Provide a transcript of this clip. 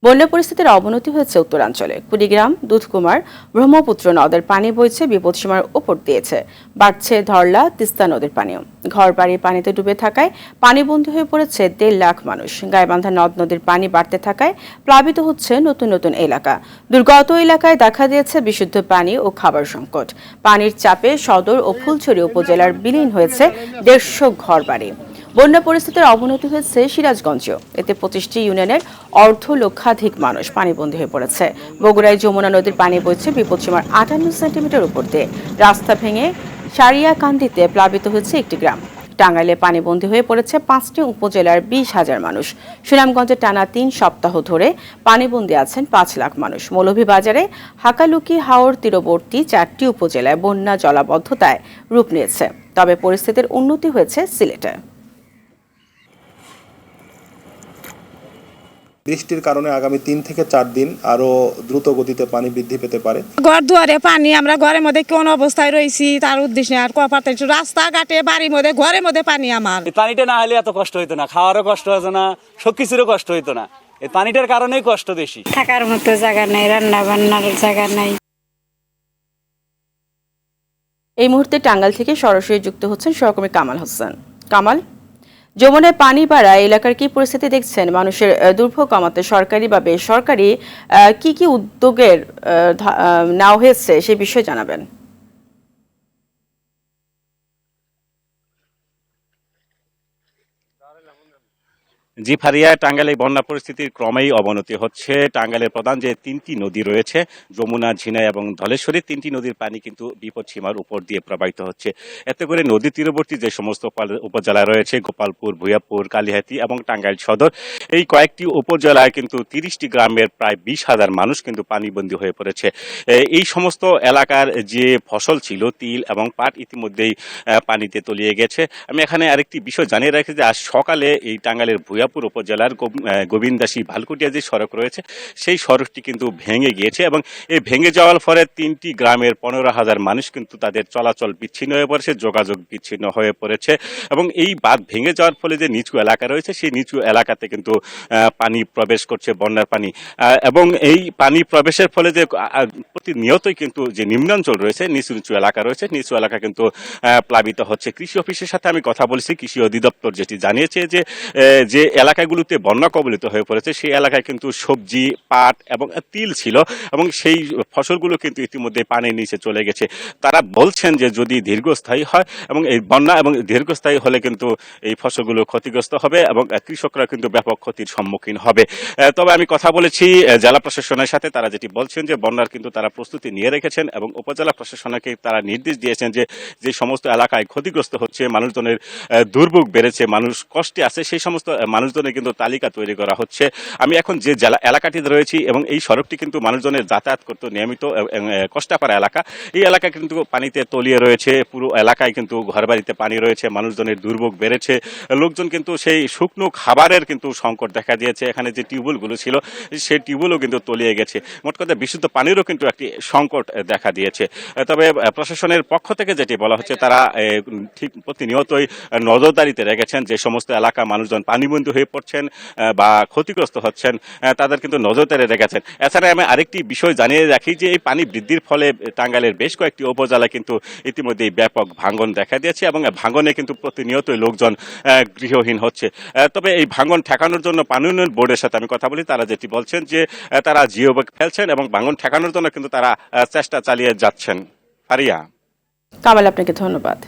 বন্যা পরিস্থিতির অবনতি হয়েছে উত্তরাঞ্চলে। কুড়িগ্রাম, দুধকুমার, ব্রহ্মপুত্র নদের পানি বইছে বিপদসীমার ওপর দিয়েছে। বাড়ছে ধরলা, তিস্তা নদীর পানিও। ঘরবাড়ি পানিতে ডুবে থাকায় পানিবন্দী হয়ে পড়েছে ১.৫ লাখ মানুষ। গাইবান্ধা নদ নদীর পানি বাড়তে থাকায় প্লাবিত হচ্ছে নতুন নতুন এলাকা। দুর্গত এলাকায় দেখা দিয়েছে বিশুদ্ধ পানি ও খাবার সংকট। পানির চাপে সদর ও ফুলছড়ি উপজেলার বিলীন হয়েছে ১৫০ ঘরবাড়ি। বন্যা পরিস্থিতির অবনতি হয়েছে সিরাজগঞ্জেও। এতে ২৫টি ইউনিয়নের অর্ধলক্ষাধিক মানুষ পানিবন্দী হয়ে পড়েছে। বগুড়ায় যমুনা নদীর পানি বইছে বিপদসীমার ৫৮ সেন্টিমিটার উপর দিয়ে। রাস্তা ভেঙে সারিয়াকান্দিতে প্লাবিত হয়েছে একটি গ্রাম। টাঙ্গাইলে পানিবন্দী হয়ে পড়েছে ৫টি উপজেলার ২০,০০০ মানুষ। সুনামগঞ্জে টানা ৩ সপ্তাহ ধরে পানিবন্দী আছেন ৫ লাখ মানুষ। মৌলভীবাজারে হাকালুকি হাওর তীরবর্তী ৪টি উপজেলায় বন্যা জলাবদ্ধতায় রূপ নিয়েছে। তবে পরিস্থিতির উন্নতি হয়েছে সিলেটে। বৃষ্টির কারণে আগামী ৩ থেকে ৪ দিন আরো দ্রুত গতিতে পানি বৃদ্ধি পেতে পারে। ঘর দুয়ারে পানি, আমরা ঘরের মধ্যে কোন অবস্থায় রয়েছি তার উদ্দেশ্যে আর কপাতে রাস্তাঘাটে বাড়ির মধ্যে ঘরের মধ্যে পানি। আমার পানিটা না হলে এত কষ্ট হইতো না, খাওয়ারও কষ্ট হতো না, সবকিছুরও কষ্ট হইতো না। এই পানিটার কারণেই কষ্ট বেশি। থাকার মতো জায়গা নাই, রান্না বান্নার জায়গা নাই। এই মুহূর্তে টাঙ্গাইল থেকে সরাসরি যুক্ত হচ্ছেন সহকর্মী কামাল হোসেন। কামাল, যমুনায় পানি বাড়ায় এলাকার কি পরিস্থিতি দেখছেন? মানুষের দুর্ভোগ কমাতে সরকারি বা বেসরকারি কি কি উদ্যোগের নেওয়া হয়েছে সেই বিষয়ে জানাবেন। জি ফারিয়া, টাঙ্গাইলে বন্যা পরিস্থিতির ক্রমেই অবনতি হচ্ছে। টাঙ্গাইলের প্রধান যে ৩টি নদী রয়েছে, যমুনা, ঝিনাই এবং ধলেশ্বরী, 3টি নদীর পানি কিন্তু বিপদ সীমার উপর দিয়ে প্রবাহিত হচ্ছে। এতে করে নদী তীরবর্তী যে সমস্ত উপজেলা রয়েছে, গোপালপুর, ভুইয়াপুর, কালিহাতী এবং টাঙ্গাইল সদর, এই কয়েকটি উপজেলায় কিন্তু 30টি গ্রামের প্রায় 20,000 মানুষ কিন্তু পানিবন্দী হয়ে পড়েছে। এই সমস্ত এলাকার যে ফসল ছিল, তিল এবং পাট, ইতিমধ্যেই পানিতে তলিয়ে গেছে। আমি এখানে আরেকটি বিষয় জানিয়ে রাখি যে আজ সকালে এই টাঙ্গাইলের ভুইয়াপুর উপজেলার গোবিন্দাসী ভালকুটিয়া যে সড়ক রয়েছে, সেই সড়কটি কিন্তু ভেঙে গিয়েছে এবং এই ভেঙে যাওয়ার ফলে 3টি গ্রামের 15,000 মানুষ কিন্তু তাদের চলাচল বিচ্ছিন্ন হয়ে পড়েছে, যোগাযোগ বিচ্ছিন্ন হয়ে পড়েছে। এবং এই বাঁধ ভেঙে যাওয়ার ফলে যে নিচু এলাকা রয়েছে, সেই নিচু এলাকাতে কিন্তু পানি প্রবেশ করছে, বন্যার পানি। এবং এই পানি প্রবেশের ফলে যে প্রতিনিয়তই কিন্তু যে নিম্নাঞ্চল রয়েছে, নিচু নিচু এলাকা রয়েছে, নিচু এলাকা কিন্তু প্লাবিত হচ্ছে। কৃষি অফিসের সাথে আমি কথা বলেছি, কৃষি অধিদপ্তর যেটি জানিয়েছে যে এলাকাগুলোতে বন্যা কবলিত হয়ে পড়েছে, সেই এলাকায় কিন্তু সবজি, পাট এবং তিল ছিল এবং সেই ফসলগুলো কিন্তু ইতিমধ্যে পানির নিচে চলে গেছে। তারা বলছেন যে যদি দীর্ঘস্থায়ী হয় এবং এই বন্যা এবং দীর্ঘস্থায়ী হলে কিন্তু এই ফসলগুলো ক্ষতিগ্রস্ত হবে এবং কৃষকরা কিন্তু ব্যাপক ক্ষতির সম্মুখীন হবে। তবে আমি কথা বলেছি জেলা প্রশাসনের সাথে, তারা যেটি বলছেন যে বন্যার কিন্তু তারা প্রস্তুতি নিয়ে রেখেছেন এবং উপজেলা প্রশাসনকে তারা নির্দেশ দিয়েছেন যে সমস্ত এলাকায় ক্ষতিগ্রস্ত হচ্ছে, মানুষজনের দুর্ভোগ বেড়েছে, মানুষ কষ্টে আছে, সেই সমস্ত মানুষজনের কিন্তু তালিকা তৈরি করা হচ্ছে। আমি এখন যে জেলা এলাকাটিতে রয়েছি এবং এই সড়কটি কিন্তু মানুষজনের যাতায়াত করতে নিয়মিত কষ্টাপাড়া এলাকা, এই এলাকা কিন্তু পানিতে তলিয়ে রয়েছে। পুরো এলাকায় কিন্তু ঘরবাড়িতে পানি রয়েছে, মানুষজনের দুর্ভোগ বেড়েছে। লোকজন কিন্তু সেই শুকনো খাবারের কিন্তু সংকট দেখা দিয়েছে। এখানে যে টিউবওয়েলগুলো ছিল, সেই টিউবওয়েলও কিন্তু তলিয়ে গেছে। মোট কথা বিশুদ্ধ পানিরও কিন্তু একটি সংকট দেখা দিয়েছে। তবে প্রশাসনের পক্ষ থেকে যেটি বলা হচ্ছে, তারা ঠিক প্রতিনিয়তই নজরদারিতে রেখেছেন। যে সমস্ত এলাকা মানুষজন পানিবন্দী হয়ে পড়ছেন বা ক্ষতিগ্রস্ত হচ্ছেন, তাদের কিন্তু নজরদারি রেখেছেন। এছাড়া আমি আরেকটি বিষয় জানিয়ে রাখি যে এই পানি বৃদ্ধির ফলে টাঙ্গাইলের বেশ কয়েকটি উপজেলায় কিন্তু ইতিমধ্যেই ব্যাপক ভাঙন দেখা দিয়েছে এবং ভাঙনে কিন্তু প্রতিনিয়তই লোকজন গৃহহীন হচ্ছে। তবে এই ভাঙন ঠেকানোর জন্য পানি উন্নয়ন বোর্ডের সাথে আমি কথা বলি, তারা যেটি বলছেন যে তারা জিও ব্যাগ ফেলছেন এবং ভাঙন ঠেকানোর জন্য কিন্তু তারা চেষ্টা চালিয়ে যাচ্ছেন। ফারিয়া। কামাল, আপনাকে ধন্যবাদ।